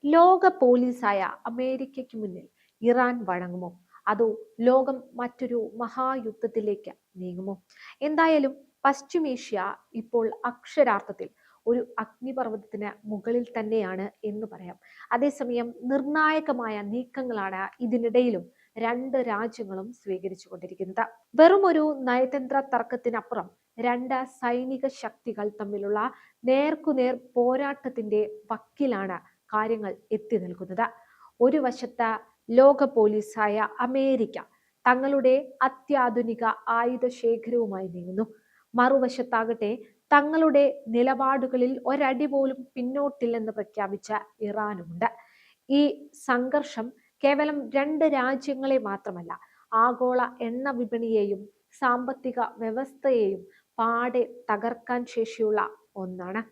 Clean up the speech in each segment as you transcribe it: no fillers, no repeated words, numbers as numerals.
ലോക പോലീസായ അമേരിക്കയ്ക്ക് മുന്നിൽ ഇറാൻ വഴങ്ങുമോ? അതോ ലോകം മറ്റൊരു മഹായുദ്ധത്തിലേക്ക് നീങ്ങുമോ? എന്തായാലും പശ്ചിമേഷ്യ ഇപ്പോൾ അക്ഷരാർത്ഥത്തിൽ ഒരു അഗ്നിപർവ്വതത്തിന് മുകളിൽ തന്നെയാണ് എന്ന് പറയാം. അതേസമയം നിർണായകമായ നീക്കങ്ങളാണ് ഇതിനിടയിലും രണ്ട് രാജ്യങ്ങളും സ്വീകരിച്ചു കൊണ്ടിരിക്കുന്നത്. വെറും ഒരു നയതന്ത്ര തർക്കത്തിനപ്പുറം രണ്ട് സൈനിക ശക്തികൾ തമ്മിലുള്ള നേർക്കുനേർ പോരാട്ടത്തിന്റെ വക്കിലാണ് കാര്യങ്ങൾ എത്തി നിൽക്കുന്നത്. ഒരു വശത്ത് ലോക പോലീസായ അമേരിക്ക തങ്ങളുടെ അത്യാധുനിക ആയുധ ശേഖരവുമായി നീങ്ങുന്നു. മറുവശത്താകട്ടെ തങ്ങളുടെ നിലപാടുകളിൽ ഒരടി പോലും പിന്നോട്ടില്ലെന്ന് പ്രഖ്യാപിച്ച ഇറാനുമുണ്ട്. ഈ സംഘർഷം കേവലം രണ്ട് രാജ്യങ്ങളെ മാത്രമല്ല, ആഗോള എണ്ണ വിപണിയെയും സാമ്പത്തിക വ്യവസ്ഥയെയും പാടെ തകർക്കാൻ ശേഷിയുള്ള ഒന്നാണ്.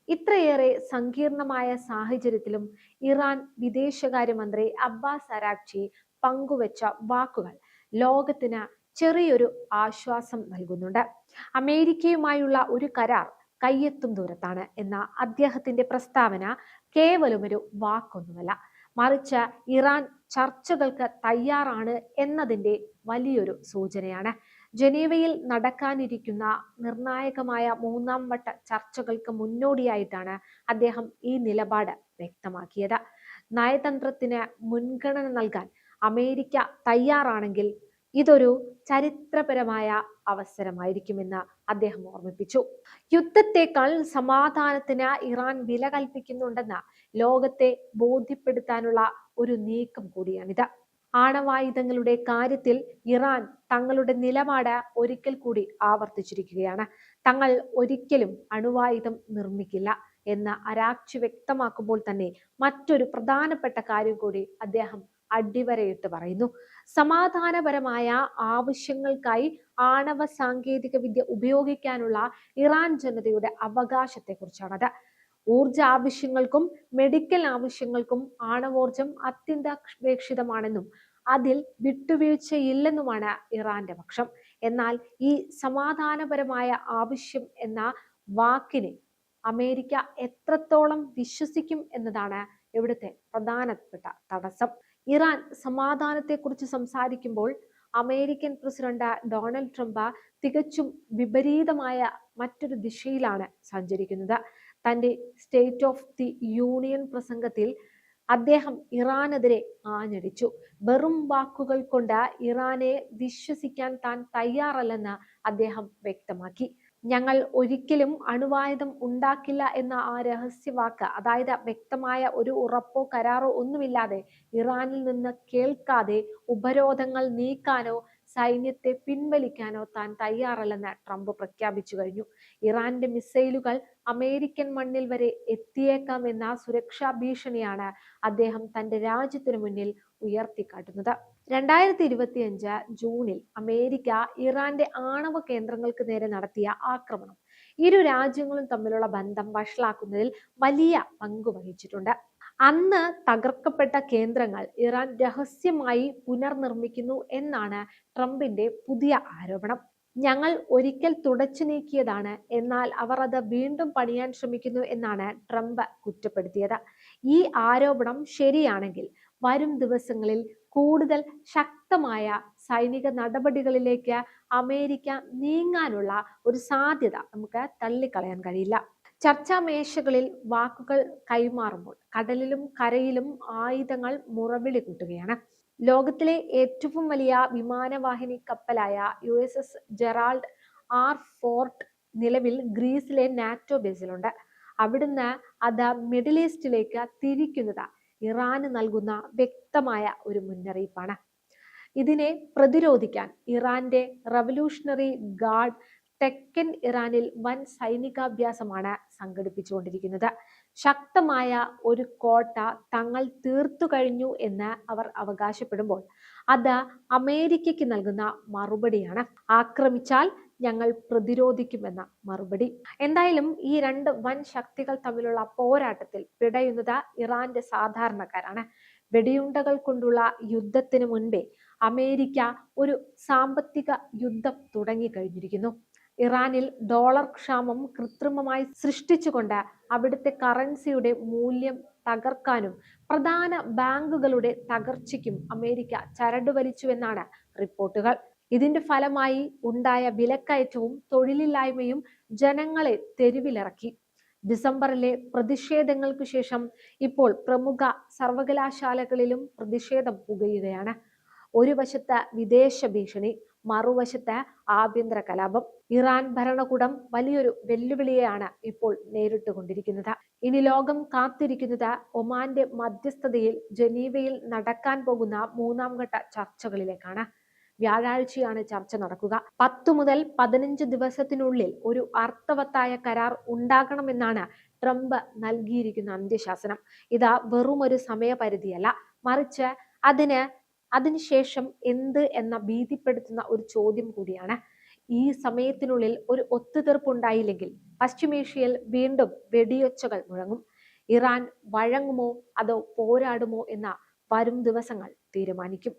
ഇത്രയേറെ സങ്കീർണമായ സാഹചര്യത്തിലും ഇറാൻ വിദേശകാര്യമന്ത്രി അബ്ബാസ് അരാഗ്ചി പങ്കുവച്ച വാക്കുകൾ ലോകത്തിന് ചെറിയൊരു ആശ്വാസം നൽകുന്നുണ്ട്. അമേരിക്കയുമായുള്ള ഒരു കരാർ കയ്യെത്തും ദൂരത്താണ് എന്ന അദ്ദേഹത്തിന്റെ പ്രസ്താവന കേവലം ഒരു വാക്കൊന്നുമല്ല, മറിച്ച് ഇറാൻ ചർച്ചകൾക്ക് തയ്യാറാണ് എന്നതിന്റെ വലിയൊരു സൂചനയാണ്. ജനീവയിൽ നടക്കാനിരിക്കുന്ന നിർണായകമായ മൂന്നാം വട്ട ചർച്ചകൾക്ക് മുന്നോടിയായിട്ടാണ് അദ്ദേഹം ഈ നിലപാട് വ്യക്തമാക്കിയത്. നയതന്ത്രത്തിന് മുൻഗണന നൽകാൻ അമേരിക്ക തയ്യാറാണെങ്കിൽ ഇതൊരു ചരിത്രപരമായ അവസരമായിരിക്കുമെന്ന് അദ്ദേഹം ഓർമ്മിപ്പിച്ചു. യുദ്ധത്തെക്കാൾ സമാധാനത്തിന് ഇറാൻ വില കൽപ്പിക്കുന്നുണ്ടെന്ന് ലോകത്തെ ബോധ്യപ്പെടുത്താനുള്ള ഒരു നീക്കം കൂടിയാണിത്. ആണവായുധങ്ങളുടെ കാര്യത്തിൽ ഇറാൻ തങ്ങളുടെ നിലപാട് ഒരിക്കൽ കൂടി ആവർത്തിച്ചിരിക്കുകയാണ്. തങ്ങൾ ഒരിക്കലും അണുവായുധം നിർമ്മിക്കില്ല എന്ന് അരാഗ്ചി വ്യക്തമാക്കുമ്പോൾ തന്നെ മറ്റൊരു പ്രധാനപ്പെട്ട കാര്യം കൂടി അദ്ദേഹം അടിവരയിട്ട് പറയുന്നു. സമാധാനപരമായ ആവശ്യങ്ങൾക്കായി ആണവ സാങ്കേതിക വിദ്യ ഉപയോഗിക്കാനുള്ള ഇറാൻ ജനതയുടെ അവകാശത്തെക്കുറിച്ചാണത്. ഊർജ ആവശ്യങ്ങൾക്കും മെഡിക്കൽ ആവശ്യങ്ങൾക്കും ആണവോർജം അത്യന്താപേക്ഷിതമാണെന്നും അതിൽ വിട്ടുവീഴ്ചയില്ലെന്നുമാണ് ഇറാന്റെ പക്ഷം. എന്നാൽ ഈ സമാധാനപരമായ ആവശ്യം എന്ന വാക്കിനെ അമേരിക്ക എത്രത്തോളം വിശ്വസിക്കും എന്നതാണ് ഇവിടുത്തെ പ്രധാനപ്പെട്ട തടസ്സം. ഇറാൻ സമാധാനത്തെക്കുറിച്ച് സംസാരിക്കുമ്പോൾ അമേരിക്കൻ പ്രസിഡന്റ് ഡൊണാൾഡ് ട്രംപ് തികച്ചും വിപരീതമായ മറ്റൊരു ദിശയിലാണ് സഞ്ചരിക്കുന്നത്. തന്റെ സ്റ്റേറ്റ് ഓഫ് ദി യൂണിയൻ പ്രസംഗത്തിൽ അദ്ദേഹം ഇറാനെതിരെ ആഞ്ഞടിച്ചു. വെറും വാക്കുകൾ കൊണ്ട് ഇറാനെ വിശ്വസിക്കാൻ താൻ തയ്യാറല്ലെന്ന് അദ്ദേഹം വ്യക്തമാക്കി. ഞങ്ങൾ ഒരിക്കലും അണുവായുധം ഉണ്ടാക്കില്ല എന്ന ആ രഹസ്യവാക്ക്, അതായത് വ്യക്തമായ ഒരു ഉറപ്പോ കരാറോ ഒന്നുമില്ലാതെ ഇറാനിൽ നിന്ന് കേൾക്കാതെ ഉപരോധങ്ങൾ നീക്കാനോ സൈന്യത്തെ പിൻവലിക്കാനോ താൻ തയ്യാറല്ലെന്ന് ട്രംപ് പ്രഖ്യാപിച്ചു കഴിഞ്ഞു. ഇറാന്റെ മിസൈലുകൾ അമേരിക്കൻ മണ്ണിൽ വരെ എത്തിയേക്കാം എന്ന സുരക്ഷാ ഭീഷണിയാണ് അദ്ദേഹം തന്റെ രാജ്യത്തിനു മുന്നിൽ ഉയർത്തിക്കാട്ടുന്നത്. 2025 ജൂണിൽ അമേരിക്ക ഇറാന്റെ ആണവ കേന്ദ്രങ്ങൾക്ക് നേരെ നടത്തിയ ആക്രമണം ഇരു രാജ്യങ്ങളും തമ്മിലുള്ള ബന്ധം വഷളാക്കുന്നതിൽ വലിയ പങ്ക് വഹിച്ചിട്ടുണ്ട്. അന്ന് തകർക്കപ്പെട്ട കേന്ദ്രങ്ങൾ ഇറാൻ രഹസ്യമായി പുനർനിർമ്മിക്കുന്നു എന്നാണ് ട്രംപിന്റെ പുതിയ ആരോപണം. ഞങ്ങൾ ഒരിക്കൽ തുടച്ചു നീക്കിയതാണ്, എന്നാൽ അവർ അത് വീണ്ടും പണിയാൻ ശ്രമിക്കുന്നു എന്നാണ് ട്രംപ് കുറ്റപ്പെടുത്തിയത്. ഈ ആരോപണം ശരിയാണെങ്കിൽ വരും ദിവസങ്ങളിൽ കൂടുതൽ ശക്തമായ സൈനിക നടപടികളിലേക്ക് അമേരിക്ക നീങ്ങാനുള്ള ഒരു സാധ്യത നമുക്ക് തള്ളിക്കളയാൻ കഴിയില്ല. ചർച്ചാ മേശകളിൽ വാക്കുകൾ കൈമാറുമ്പോൾ കടലിലും കരയിലും ആയുധങ്ങൾ മുറവിളി കൂട്ടുകയാണ്. ലോകത്തിലെ ഏറ്റവും വലിയ വിമാനവാഹിനി കപ്പലായ USS ജെറാൾഡ് ആർ ഫോർട്ട് നിലവിൽ ഗ്രീസിലെ നാറ്റോ ബേസിലുണ്ട്. അവിടുന്ന് അത് മിഡിൽ ഈസ്റ്റിലേക്ക് തിരിക്കുന്നത് ഇറാന് നൽകുന്ന വ്യക്തമായ ഒരു മുന്നറിയിപ്പാണ്. ഇതിനെ പ്രതിരോധിക്കാൻ ഇറാന്റെ റവല്യൂഷണറി ഗാർഡ് തെക്കൻ ഇറാനിൽ വൻ സൈനികാഭ്യാസമാണ് സംഘടിപ്പിച്ചുകൊണ്ടിരിക്കുന്നത്. ശക്തമായ ഒരു കോട്ട തങ്ങൾ തീർത്തു കഴിഞ്ഞു എന്ന് അവർ അവകാശപ്പെടുമ്പോൾ അത് അമേരിക്കയ്ക്ക് നൽകുന്ന മറുപടിയാണ്. ആക്രമിച്ചാൽ ഞങ്ങൾ പ്രതിരോധിക്കുമെന്ന മറുപടി. എന്തായാലും ഈ രണ്ട് വൻ ശക്തികൾ തമ്മിലുള്ള പോരാട്ടത്തിൽ പിടയുന്നത് ഇറാന്റെ സാധാരണക്കാരാണ്. വെടിയുണ്ടകൾ കൊണ്ടുള്ള യുദ്ധത്തിന് മുൻപേ അമേരിക്ക ഒരു സാമ്പത്തിക യുദ്ധം തുടങ്ങിക്കഴിഞ്ഞിരിക്കുന്നു. ഇറാനിൽ ഡോളർ ക്ഷാമം കൃത്രിമമായി സൃഷ്ടിച്ചുകൊണ്ട് അവിടുത്തെ കറൻസിയുടെ മൂല്യം തകർക്കാനും പ്രധാന ബാങ്കുകളുടെ തകർച്ചയ്ക്കും അമേരിക്ക ചരടുവലിച്ചുവെന്നാണ് റിപ്പോർട്ടുകൾ. ഇതിന്റെ ഫലമായി ഉണ്ടായ വിലക്കയറ്റവും തൊഴിലില്ലായ്മയും ജനങ്ങളെ തെരുവിലിറക്കി. ഡിസംബറിലെ പ്രതിഷേധങ്ങൾക്ക് ശേഷം ഇപ്പോൾ പ്രമുഖ സർവകലാശാലകളിലും പ്രതിഷേധം പുകയുകയാണ്. ഒരു വശത്ത് വിദേശ ഭീഷണി, മറുവശത്ത് ആഭ്യന്തര കലാപം. ഇറാൻ ഭരണകൂടം വലിയൊരു വെല്ലുവിളിയെയാണ് ഇപ്പോൾ നേരിട്ടുകൊണ്ടിരിക്കുന്നത്. ഇനി ലോകം കാത്തിരിക്കുന്നത് ഒമാന്റെ മധ്യസ്ഥതയിൽ ജനീവയിൽ നടക്കാൻ പോകുന്ന 3ാം ഘട്ട ചർച്ചകളിലേക്കാണ്. വ്യാഴാഴ്ചയാണ് ചർച്ച നടക്കുക. 10 മുതൽ 15 ദിവസത്തിനുള്ളിൽ ഒരു അർത്ഥവത്തായ കരാർ ഉണ്ടാകണമെന്നാണ് ട്രംപ് നൽകിയിരിക്കുന്ന അന്ത്യശാസനം. ഇത് വെറുമൊരു സമയപരിധിയല്ല, മറിച്ച് അതിനുശേഷം എന്ത് എന്ന ഭീതിപ്പെടുത്തുന്ന ഒരു ചോദ്യം കൂടിയാണ്. ഈ സമയത്തിനുള്ളിൽ ഒരു ഒത്തുതീർപ്പുണ്ടായില്ലെങ്കിൽ പശ്ചിമേഷ്യയിൽ വീണ്ടും വെടിയൊച്ചകൾ മുഴങ്ങും. ഇറാൻ വഴങ്ങുമോ അതോ പോരാടുമോ എന്ന വരും ദിവസങ്ങൾ തീരുമാനിക്കും.